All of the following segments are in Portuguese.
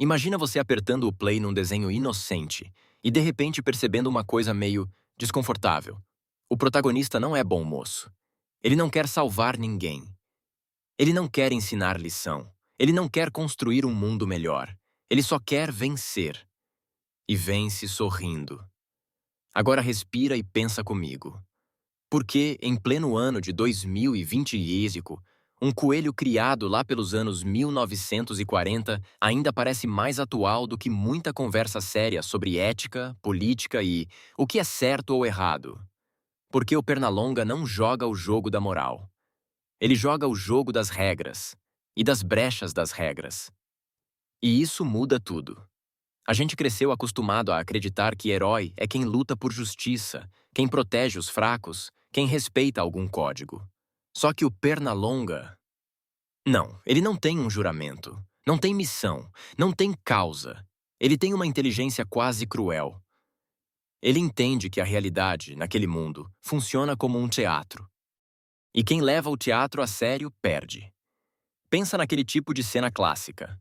Imagina você apertando o play num desenho inocente e de repente percebendo uma coisa meio desconfortável. O protagonista não é bom moço. Ele não quer salvar ninguém. Ele não quer ensinar lição. Ele não quer construir um mundo melhor. Ele só quer vencer. E vence sorrindo. Agora respira e pensa comigo. Por que, em pleno ano de 2020 ísico, um coelho criado lá pelos anos 1940 ainda parece mais atual do que muita conversa séria sobre ética, política e o que é certo ou errado? Porque o Pernalonga não joga o jogo da moral. Ele joga o jogo das regras e das brechas das regras. E isso muda tudo. A gente cresceu acostumado a acreditar que herói é quem luta por justiça, quem protege os fracos, quem respeita algum código. Só que o Pernalonga... Não, ele não tem um juramento, não tem missão, não tem causa. Ele tem uma inteligência quase cruel. Ele entende que a realidade, naquele mundo, funciona como um teatro. E quem leva o teatro a sério, perde. Pensa naquele tipo de cena clássica.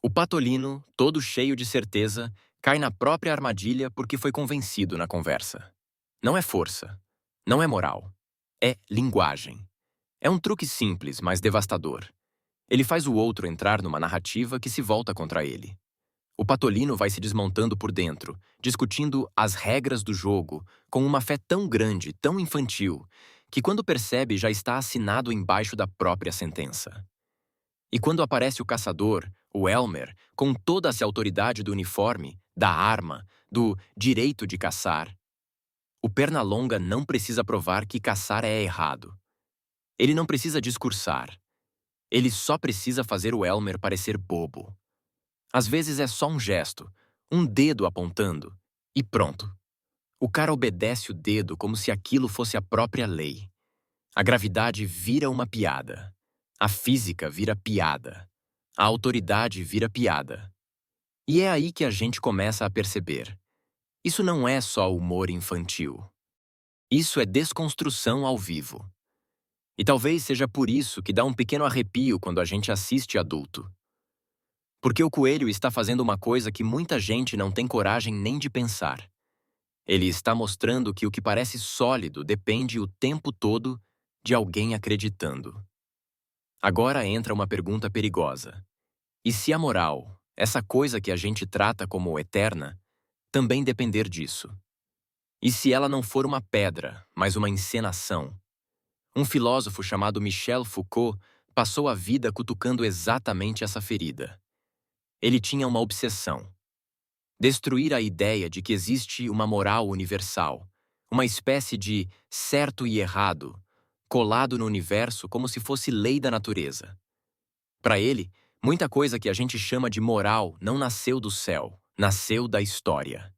O Patolino, todo cheio de certeza, cai na própria armadilha porque foi convencido na conversa. Não é força, não é moral, é linguagem. É um truque simples, mas devastador. Ele faz o outro entrar numa narrativa que se volta contra ele. O Patolino vai se desmontando por dentro, discutindo as regras do jogo com uma fé tão grande, tão infantil, que quando percebe já está assinado embaixo da própria sentença. E quando aparece o caçador, o Elmer, com toda essa autoridade do uniforme, da arma, do direito de caçar, o Pernalonga não precisa provar que caçar é errado. Ele não precisa discursar. Ele só precisa fazer o Elmer parecer bobo. Às vezes é só um gesto, um dedo apontando, e pronto. O cara obedece o dedo como se aquilo fosse a própria lei. A gravidade vira uma piada. A física vira piada. A autoridade vira piada. E é aí que a gente começa a perceber. Isso não é só humor infantil. Isso é desconstrução ao vivo. E talvez seja por isso que dá um pequeno arrepio quando a gente assiste adulto. Porque o coelho está fazendo uma coisa que muita gente não tem coragem nem de pensar. Ele está mostrando que o que parece sólido depende o tempo todo de alguém acreditando. Agora entra uma pergunta perigosa. E se a moral, essa coisa que a gente trata como eterna, também depender disso? E se ela não for uma pedra, mas uma encenação? Um filósofo chamado Michel Foucault passou a vida cutucando exatamente essa ferida. Ele tinha uma obsessão: destruir a ideia de que existe uma moral universal, uma espécie de certo e errado, colado no universo como se fosse lei da natureza. Para ele, muita coisa que a gente chama de moral não nasceu do céu, nasceu da história.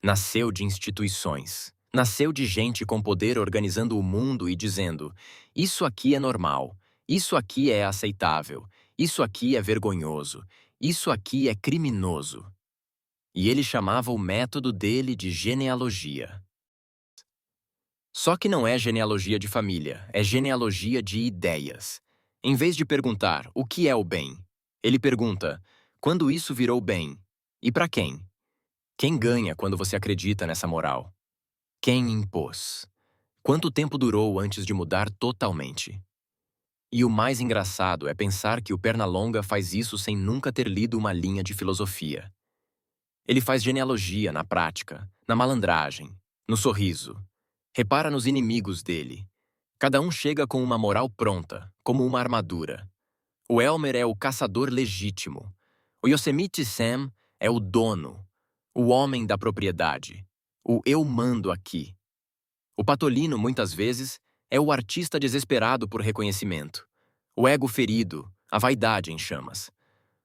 Nasceu de instituições. Nasceu de gente com poder organizando o mundo e dizendo: isso aqui é normal, isso aqui é aceitável, isso aqui é vergonhoso, isso aqui é criminoso. E ele chamava o método dele de genealogia. Só que não é genealogia de família, é genealogia de ideias. Em vez de perguntar o que é o bem, ele pergunta: quando isso virou bem? E para quem? Quem ganha quando você acredita nessa moral? Quem impôs? Quanto tempo durou antes de mudar totalmente? E o mais engraçado é pensar que o Pernalonga faz isso sem nunca ter lido uma linha de filosofia. Ele faz genealogia na prática, na malandragem, no sorriso. Repara nos inimigos dele. Cada um chega com uma moral pronta, como uma armadura. O Elmer é o caçador legítimo. O Yosemite Sam é o dono, o homem da propriedade, o eu mando aqui. O Patolino, muitas vezes, é o artista desesperado por reconhecimento. O ego ferido, a vaidade em chamas.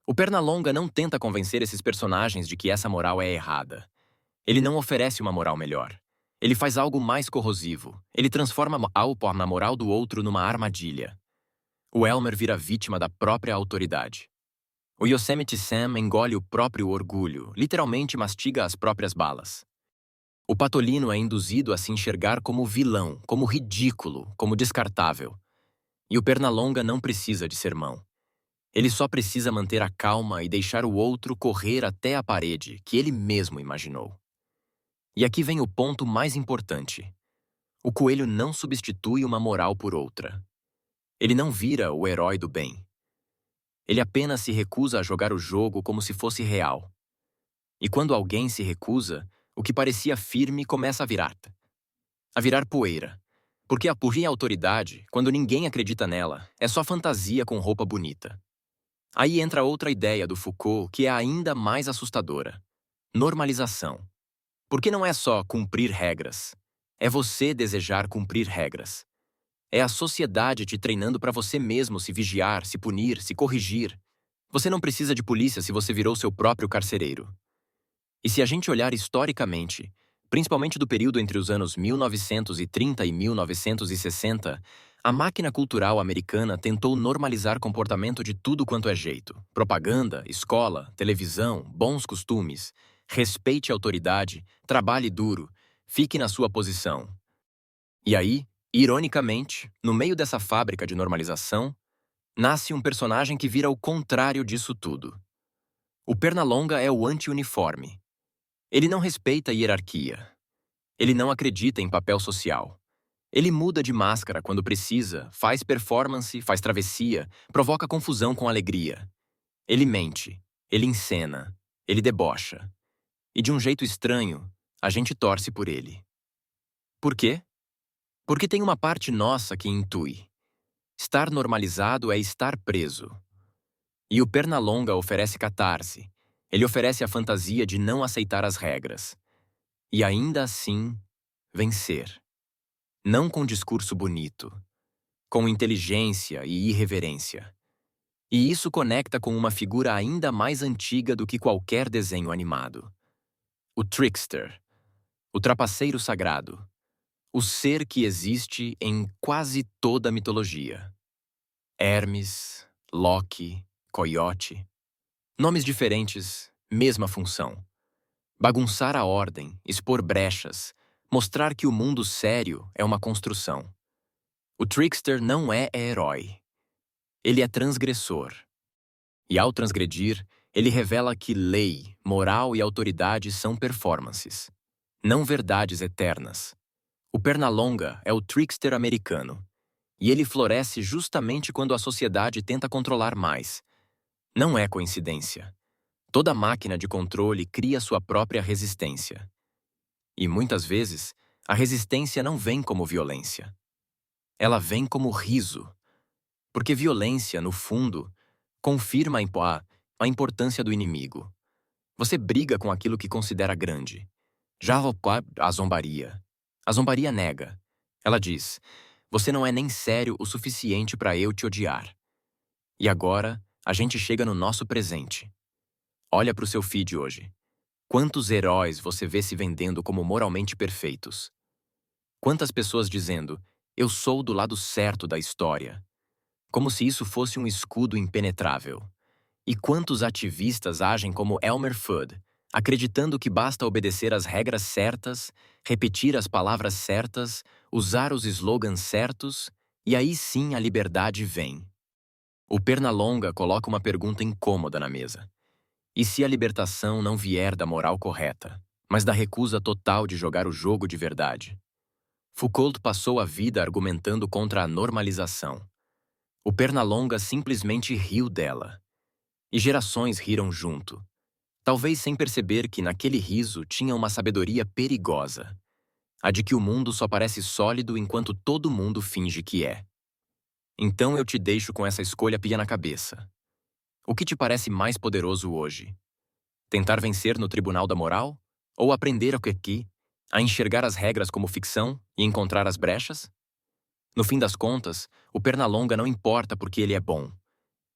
O Pernalonga não tenta convencer esses personagens de que essa moral é errada. Ele não oferece uma moral melhor. Ele faz algo mais corrosivo. Ele transforma a moral do outro numa armadilha. O Elmer vira vítima da própria autoridade. O Yosemite Sam engole o próprio orgulho, literalmente mastiga as próprias balas. O Patolino é induzido a se enxergar como vilão, como ridículo, como descartável. E o Pernalonga não precisa de sermão. Ele só precisa manter a calma e deixar o outro correr até a parede que ele mesmo imaginou. E aqui vem o ponto mais importante. O coelho não substitui uma moral por outra. Ele não vira o herói do bem. Ele apenas se recusa a jogar o jogo como se fosse real. E quando alguém se recusa, o que parecia firme começa a virar poeira. Porque a autoridade, quando ninguém acredita nela, é só fantasia com roupa bonita. Aí entra outra ideia do Foucault que é ainda mais assustadora. Normalização. Porque não é só cumprir regras. É você desejar cumprir regras. É a sociedade te treinando para você mesmo se vigiar, se punir, se corrigir. Você não precisa de polícia se você virou seu próprio carcereiro. E se a gente olhar historicamente, principalmente do período entre os anos 1930 e 1960, a máquina cultural americana tentou normalizar comportamento de tudo quanto é jeito. Propaganda, escola, televisão, bons costumes. Respeite a autoridade, trabalhe duro, fique na sua posição. E aí, ironicamente, no meio dessa fábrica de normalização, nasce um personagem que vira o contrário disso tudo. O Pernalonga é o anti-uniforme. Ele não respeita a hierarquia. Ele não acredita em papel social. Ele muda de máscara quando precisa, faz performance, faz travessia, provoca confusão com alegria. Ele mente, ele encena, ele debocha. E de um jeito estranho, a gente torce por ele. Por quê? Porque tem uma parte nossa que intui. Estar normalizado é estar preso. E o Pernalonga oferece catarse. Ele oferece a fantasia de não aceitar as regras. E ainda assim, vencer. Não com discurso bonito, com inteligência e irreverência. E isso conecta com uma figura ainda mais antiga do que qualquer desenho animado. O trickster, o trapaceiro sagrado, o ser que existe em quase toda a mitologia. Hermes, Loki, Coiote. Nomes diferentes, mesma função. Bagunçar a ordem, expor brechas, mostrar que o mundo sério é uma construção. O trickster não é herói. Ele é transgressor. E ao transgredir, ele revela que lei, moral e autoridade são performances, não verdades eternas. O Pernalonga é o trickster americano. E ele floresce justamente quando a sociedade tenta controlar mais. Não é coincidência. Toda máquina de controle cria sua própria resistência. E muitas vezes, a resistência não vem como violência. Ela vem como riso. Porque violência, no fundo, confirma a importância do inimigo. Você briga com aquilo que considera grande. Já a zombaria. A zombaria nega. Ela diz: você não é nem sério o suficiente para eu te odiar. E agora, a gente chega no nosso presente. Olha para o seu feed hoje. Quantos heróis você vê se vendendo como moralmente perfeitos? Quantas pessoas dizendo, eu sou do lado certo da história? Como se isso fosse um escudo impenetrável. E quantos ativistas agem como Elmer Fudd, acreditando que basta obedecer às regras certas, repetir as palavras certas, usar os slogans certos, e aí sim a liberdade vem. O Pernalonga coloca uma pergunta incômoda na mesa. E se a libertação não vier da moral correta, mas da recusa total de jogar o jogo de verdade? Foucault passou a vida argumentando contra a normalização. O Pernalonga simplesmente riu dela. E gerações riram junto. Talvez sem perceber que naquele riso tinha uma sabedoria perigosa. A de que o mundo só parece sólido enquanto todo mundo finge que é. Então eu te deixo com essa escolha pia na cabeça. O que te parece mais poderoso hoje? Tentar vencer no tribunal da moral? Ou aprender a enxergar as regras como ficção e encontrar as brechas? No fim das contas, o Pernalonga não importa porque ele é bom.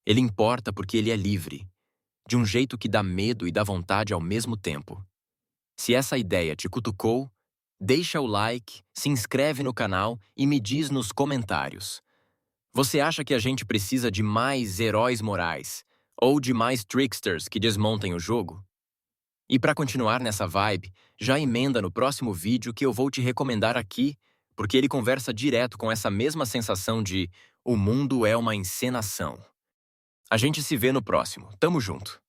Ele importa porque ele é livre, de um jeito que dá medo e dá vontade ao mesmo tempo. Se essa ideia te cutucou, deixa o like, se inscreve no canal e me diz nos comentários. Você acha que a gente precisa de mais heróis morais ou de mais tricksters que desmontem o jogo? E para continuar nessa vibe, já emenda no próximo vídeo que eu vou te recomendar aqui, porque ele conversa direto com essa mesma sensação de o mundo é uma encenação. A gente se vê no próximo. Tamo junto.